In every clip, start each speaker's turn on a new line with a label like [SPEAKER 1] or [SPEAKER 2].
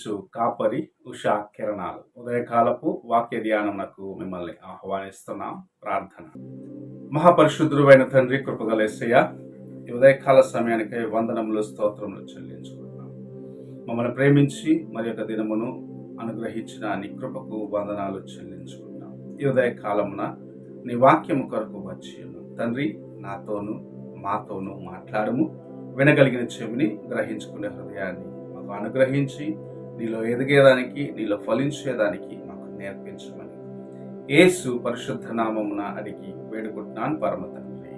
[SPEAKER 1] అందించు కాపరి ఉషా కిరణాలు ఉదయకాలపు వాక్య ధ్యానమునకు మిమ్మల్ని ఆహ్వానిస్తున్నాం. ప్రార్థన. మహాపరిశుద్ధుడైన తండ్రి, కృపగల యేసయ్య, ఈ ఉదయకాల సమయానికి వందనములు స్తోత్రములు చెల్లించుకుంటున్నాం. మమ్మల్ని ప్రేమించి మరి యొక్క దినమును అనుగ్రహించిన నీ కృపకు వందనాలు చెల్లించుకుంటున్నాం. ఈ ఉదయకాలమున నీ వాక్యము కొరకు వచ్చి తండ్రి, నాతోను మాతోను మాట్లాడము. వినగలిగిన చెవిని, గ్రహించుకునే హృదయాన్ని మాకు అనుగ్రహించి నీలో ఎదిగేదానికి, నీలో ఫలించేదానికి మాకు నేర్పించమని యేసు పరిశుద్ధ నామమున అడిగి వేడుకుంటున్నాను పరమ తండ్రి,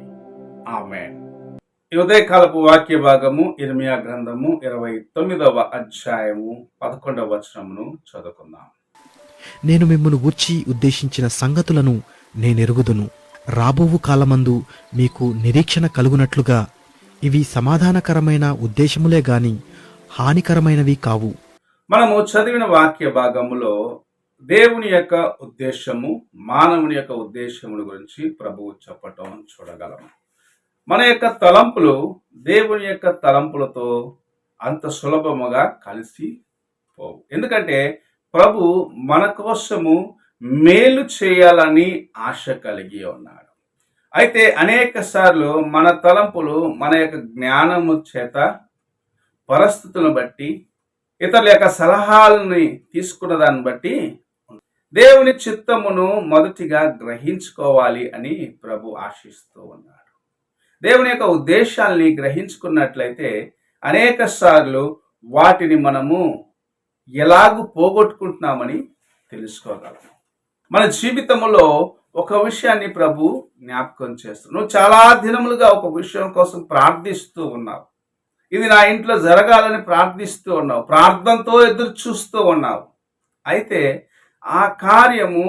[SPEAKER 1] ఆమేన్. ఈ ఉదయకాలపు వాక్య భాగము ఇర్మియా గ్రంథము 29వ అధ్యాయము 11వ వచనమును చదువుకుందాం.
[SPEAKER 2] నేను మిమ్మును గూర్చి ఉద్దేశించిన సంగతులను నేనెరుగుదును. రాబోవు కాలమందు మీకు నిరీక్షణ కలుగునట్లుగా ఇవి సమాధానకరమైన ఉద్దేశములే గాని హానికరమైనవి కావు.
[SPEAKER 1] మనము చదివిన వాక్య భాగములో దేవుని యొక్క ఉద్దేశము, మానవుని యొక్క ఉద్దేశముల గురించి ప్రభువు చెప్పటం చూడగలము. మన యొక్క తలంపులు దేవుని యొక్క తలంపులతో అంత సులభముగా కలిసి పోవు. ఎందుకంటే ప్రభు మన కోసము మేలు చేయాలని ఆశ కలిగి ఉన్నాడు. అయితే అనేక సార్లు మన తలంపులు మన యొక్క జ్ఞానము చేత, పరిస్థితులను బట్టి, ఇతరుల యొక్క సలహాలని తీసుకున్న దాన్ని బట్టి దేవుని చిత్తమును మొదటిగా గ్రహించుకోవాలి అని ప్రభు ఆశిస్తూ ఉన్నాడు. దేవుని యొక్క ఉద్దేశాల్ని గ్రహించుకున్నట్లయితే అనేక సార్లు వాటిని మనము ఎలాగూ పోగొట్టుకుంటున్నామని తెలుసుకోగలము. మన జీవితంలో ఒక విషయాన్ని ప్రభు జ్ఞాపకం చేస్తాడు. నువ్వు చాలా దినములుగా ఒక విషయం కోసం ప్రార్థిస్తూ ఉన్నావు. ఇది నా ఇంట్లో జరగాలని ప్రార్థిస్తూ ఉన్నావు, ప్రార్థనతో ఎదురు చూస్తూ ఉన్నావు. అయితే ఆ కార్యము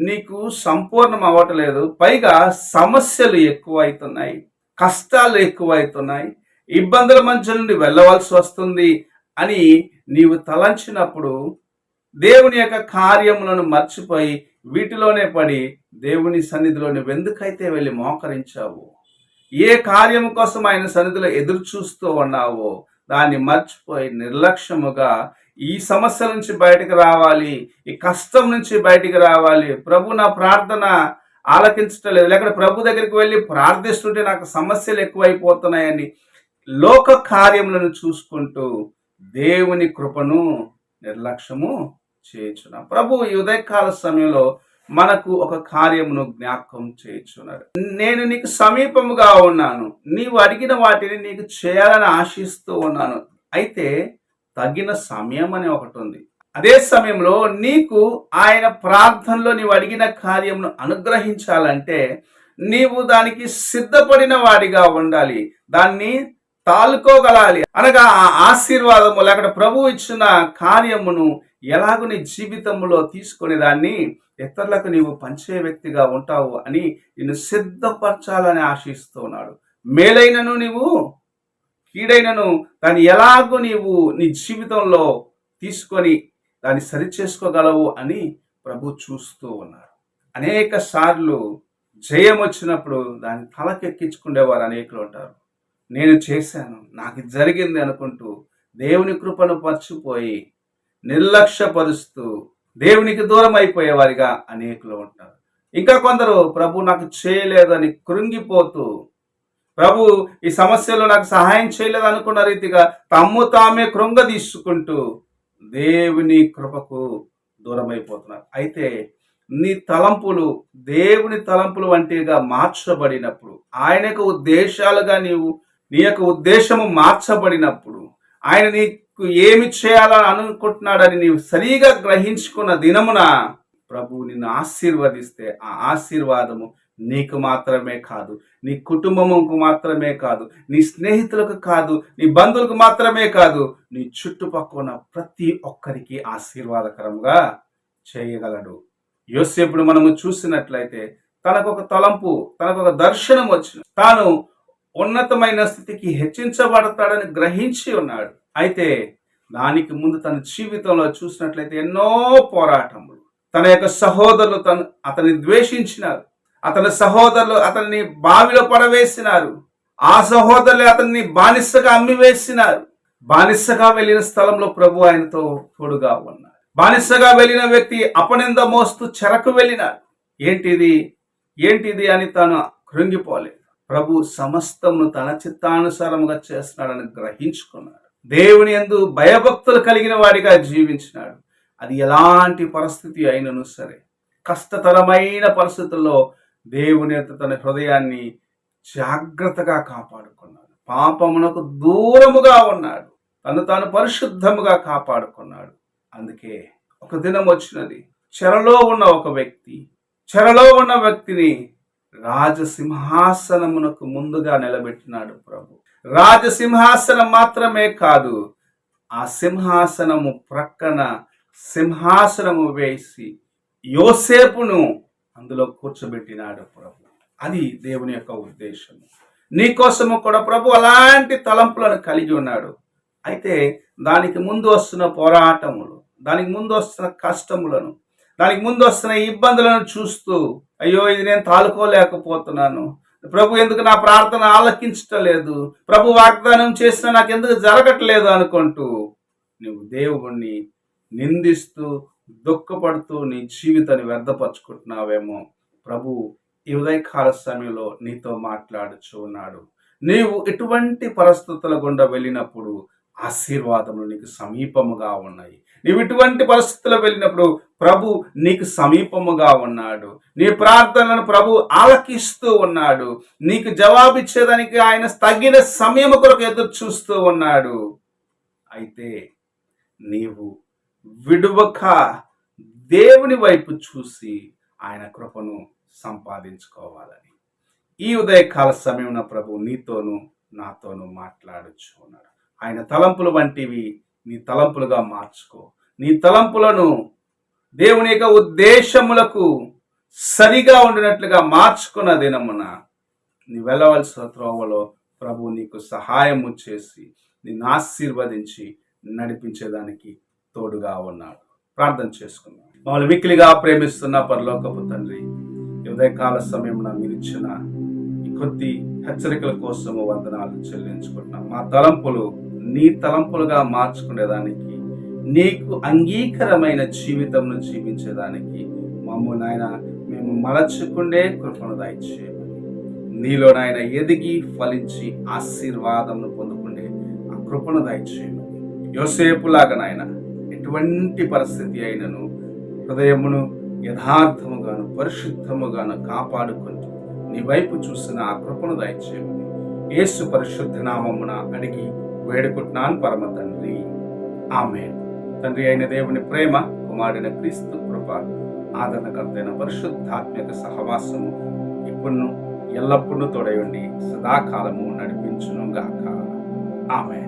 [SPEAKER 1] నీకు సంపూర్ణం అవ్వట్లేదు. పైగా సమస్యలు ఎక్కువైతున్నాయి, కష్టాలు ఎక్కువైతున్నాయి, ఇబ్బందుల మధ్య నుండి వెళ్ళవలసి వస్తుంది అని నీవు తలంచినప్పుడు దేవుని యొక్క కార్యములను మర్చిపోయి వీటిలోనే పడి దేవుని సన్నిధిలో నువ్వెందుకైతే వెళ్ళి మోకరించావు, ఏ కార్యము కోసం ఆయన సన్నిధిలో ఎదురు చూస్తూ ఉన్నావో దాన్ని మర్చిపోయి నిర్లక్ష్యముగా ఈ సమస్య నుంచి బయటకు రావాలి, ఈ కష్టం నుంచి బయటికి రావాలి, ప్రభు నా ప్రార్థన ఆలకించటం లేదు, లేకపోతే ప్రభు దగ్గరికి వెళ్ళి ప్రార్థిస్తుంటే నాకు సమస్యలు ఎక్కువైపోతున్నాయని లోక కార్యములను చూసుకుంటూ దేవుని కృపను నిర్లక్ష్యము చేయించున్నాం. ప్రభు ఈ ఉదయకాల సమయంలో మనకు ఒక కార్యమును జ్ఞాపకం చేయించున్నాడు. నేను నీకు సమీపముగా ఉన్నాను, నీవు అడిగిన వాటిని నీకు చేయాలని ఆశిస్తూ ఉన్నాను. అయితే తగిన సమయం అని ఒకటి ఉంది. అదే సమయంలో నీకు ఆయన ప్రార్థనలో నీవు అడిగిన కార్యమును అనుగ్రహించాలంటే నీవు దానికి సిద్ధపడిన వాడిగా ఉండాలి, దాన్ని తాలుకోగలాలి. అనగా ఆ ఆశీర్వాదము లేకపోతే ప్రభు ఇచ్చిన కార్యమును ఎలాగో నీ జీవితంలో తీసుకునే దాన్ని ఇతరులకు నీవు పంచే వ్యక్తిగా ఉంటావు అని నిన్ను సిద్ధపరచాలని ఆశిస్తూ ఉన్నాడు. మేలైనను నీవు కీడైనను దాన్ని ఎలాగో నీవు నీ జీవితంలో తీసుకొని దాన్ని సరిచేసుకోగలవు అని ప్రభు చూస్తూ ఉన్నాడు. అనేక సార్లు జయం వచ్చినప్పుడు దాన్ని తలకెక్కించుకునేవారు అనేకులు ఉంటారు. నేను చేశాను, నాకు జరిగింది అనుకుంటూ దేవుని కృపను మర్చిపోయి నిర్లక్ష్యపరుస్తూ దేవునికి దూరం అయిపోయేవారిగా అనేకులు ఉంటారు. ఇంకా కొందరు ప్రభు నాకు చేయలేదని కృంగిపోతూ, ప్రభు ఈ సమస్యలో నాకు సహాయం చేయలేదు అనుకున్న రీతిగా తమ్ము తామే కృంగదీసుకుంటూ దేవుని కృపకు దూరం అయిపోతున్నారు. అయితే నీ తలంపులు దేవుని తలంపులు వంటిగా మార్చబడినప్పుడు, ఆయన యొక్క ఉద్దేశాలుగా నీ యొక్క ఉద్దేశము మార్చబడినప్పుడు, ఆయన నీకు ఏమి చేయాలని అనుకుంటున్నాడని నీవు సరిగా గ్రహించుకున్న దినమున ప్రభు నిన్ను ఆశీర్వదిస్తే ఆ ఆశీర్వాదము నీకు మాత్రమే కాదు, నీ కుటుంబముకు మాత్రమే కాదు, నీ స్నేహితులకు కాదు, నీ బంధువులకు మాత్రమే కాదు, నీ చుట్టుపక్కల ప్రతి ఒక్కరికి ఆశీర్వాదకరంగా చేయగలడు. యోసేపును మనము చూసినట్లయితే తనకు ఒక తలంపు, తనకు ఒక దర్శనం వచ్చిన, తాను ఉన్నతమైన స్థితికి హెచ్చించబడతాడని గ్రహించి ఉన్నాడు. అయితే దానికి ముందు తన జీవితంలో చూసినట్లయితే ఎన్నో పోరాటములు, తన యొక్క సహోదరులు అతన్ని ద్వేషించినారు, అతని సహోదరులు అతన్ని బావిలో పడవేసినారు, ఆ సహోదరులు అతన్ని బానిసగా అమ్మివేసినారు. బానిసగా వెళ్ళిన స్థలంలో ప్రభు ఆయనతో తోడుగా ఉన్నాడు. బానిసగా వెళ్ళిన వ్యక్తి అపనింద మోస్తూ చెరకు వెళ్ళినాడు. ఏంటిది అని తాను కృంగిపోలేదు. ప్రభు సమస్తమును తన చిత్తానుసారముగా చేస్తున్నాడని గ్రహించుకున్నాడు. దేవుని యందు భయభక్తులు కలిగిన వాడిగా జీవించినాడు. అది ఎలాంటి పరిస్థితి అయినను సరే, కష్టతరమైన పరిస్థితుల్లో దేవుని యొక్క తన హృదయాన్ని జాగ్రత్తగా కాపాడుకున్నాడు. పాపమునకు దూరముగా ఉన్నాడు. తను తాను పరిశుద్ధముగా కాపాడుకున్నాడు. అందుకే ఒక దినం వచ్చినది, చెరలో ఉన్న వ్యక్తిని రాజసింహాసనమునకు ముందుగా నిలబెట్టినాడు ప్రభు. రాజసింహాసనం మాత్రమే కాదు, ఆ సింహాసనము ప్రక్కన సింహాసనము వేసి యోసేపును అందులో కూర్చోబెట్టినాడు ప్రభు. అది దేవుని యొక్క ఉద్దేశం. నీ కోసము కూడా ప్రభు అలాంటి తలంపులను కలిగి ఉన్నాడు. అయితే దానికి ముందు వస్తున్న పోరాటములు, దానికి ముందు వస్తున్న కష్టములను, దానికి ముందు వస్తున్న ఇబ్బందులను చూస్తూ, అయ్యో ఇది నేను తాలుకోలేకపోతున్నాను, ప్రభు ఎందుకు నా ప్రార్థన ఆలకించటలేదు, ప్రభు వాగ్దానం చేసినా నాకు ఎందుకు జరగట్లేదు అనుకుంటూ నువ్వు దేవుణ్ణి నిందిస్తూ దుఃఖపడుతూ నీ జీవితాన్ని వ్యర్థపరుచుకుంటున్నావేమో. ప్రభు ఈ ఉదయకాల సమయంలో నీతో మాట్లాడుచూ ఉన్నాడు. నీవు ఎటువంటి పరిస్థితుల గుండా వెళ్ళినప్పుడు ఆశీర్వాదములు నీకు సమీపముగా ఉన్నాయి. నీవు ఇటువంటి పరిస్థితుల్లో వెళ్ళినప్పుడు ప్రభు నీకు సమీపముగా ఉన్నాడు. నీ ప్రార్థనలను ప్రభు ఆలకిస్తూ ఉన్నాడు. నీకు జవాబిచ్చేదానికి ఆయన తగిన సమయం కొరకు ఎదురు చూస్తూ ఉన్నాడు. అయితే నీవు విడువక దేవుని వైపు చూసి ఆయన కృపను సంపాదించుకోవాలని ఈ ఉదయకాల సమయంలో ప్రభు నీతోనూ నాతోనూ మాట్లాడుచు ఉన్నాడు. ఆయన తలంపులు వంటివి నీ తలంపులుగా మార్చుకో. నీ తలంపులను దేవుని యొక్క ఉద్దేశములకు సరిగా ఉండినట్లుగా మార్చుకున్న దినమున నీ వెళ్ళవలసిన త్రోవలో ప్రభు నీకు సహాయము చేసి నిన్ను ఆశీర్వదించి నడిపించేదానికి తోడుగా ఉన్నాడు. ప్రార్థన చేసుకున్నాం. మమ్మల్ని మిక్కిలిగా ప్రేమిస్తున్న పరలోకపు తండ్రి, ఉదయకాల సమయంలో మీరు ఇచ్చిన ఈ కొద్ది హెచ్చరికల కోసము వందనాలు చెల్లించుకుంటున్నాం. మా తలంపులు నీ తలంపులుగా మార్చుకునేదానికి, నీకు అంగీకరమైన జీవితంను జీవించేదానికి మమ్మల్ని ఆయన మేము మలచుకుండే కృపను దయచేయమని, నీలో నాయన ఎదిగి ఫలించి ఆశీర్వాదమును పొందుకుండే ఆ కృపను దయచేయమని, యోసేపులాగా నాయన ఎటువంటి పరిస్థితి అయినను హృదయమును యథార్థముగాను పరిశుద్ధముగాను కాపాడుకుంటూ నీ వైపు చూసిన ఆ కృపను దయచేయమని యేసు పరిశుద్ధ నామమున అడిగి వేడుకుంటున్నాను పరమ తండ్రి, ఆమేన్. తండ్రి అయిన దేవుని ప్రేమ, కుమారుడైన క్రీస్తు కృప, ఆదరణకర్తైన పరిశుద్ధాత్మక సహవాసము ఇప్పుడు ఎల్లప్పుడూ తోడై ఉండి సదాకాలము నడిపించును గాక. ఆమేన్.